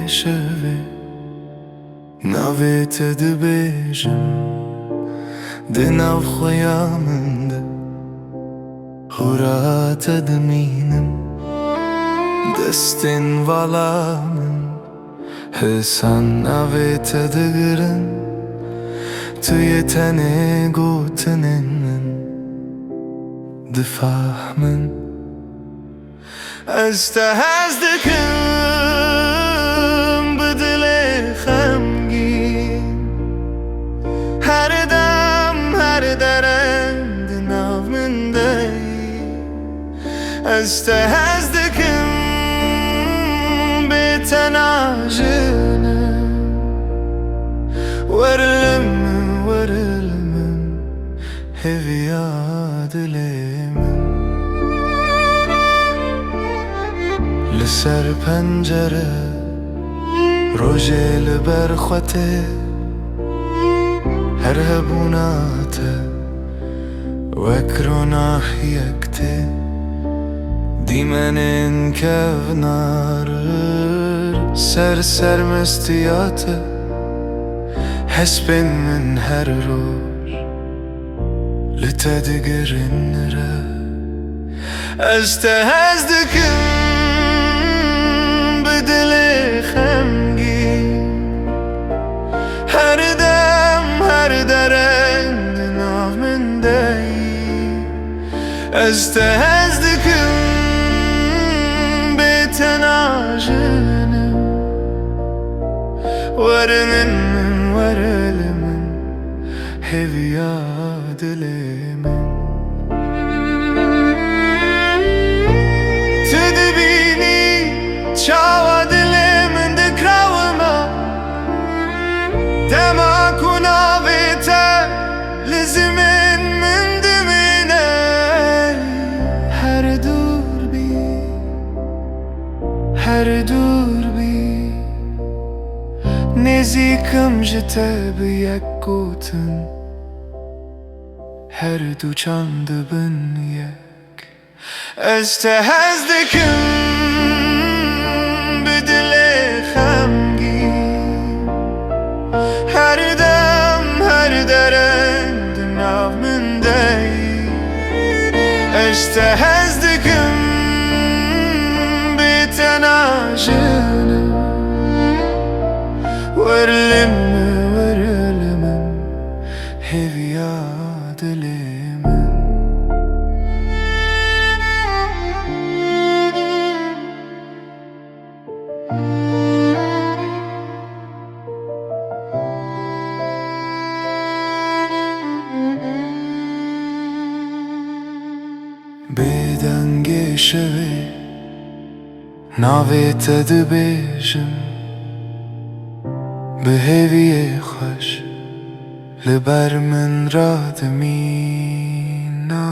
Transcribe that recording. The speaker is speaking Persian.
شوی ناویت دبیجم ده ناو خویا من ده خورات دمینم دستین والا من حسان ناویت دگرن توی تنه گوتنن دفهمن استهزدکم بدل خمگین هر دم هر درند ناو من دی استهزدکم بتناجنم ورلم هویا دلم لسر پنجره روژه لبرخوته هر هبوناته وکرونا یکته دیمنین کفنار سر مستیاته حسبن من هر روز لتدقرن را استهزدکم بدل خمگین هر دم هر درند ناو من دی استهزدکم بتناجنم ورلم هویا دلم تدبینی چاوا دلم دکراوما دما کنا بیتا لزمن من دمینه هر دور بی نزیکم جته به یک گوتن هر دو چند بن یک استهزدکم بدل خمگین هر دم هر درند ناو من دی استهزدکم بتناجنم ورلم هویا دلم بدنگ شوی ناویت دبیجم به هوی خوش لبر من را دمینا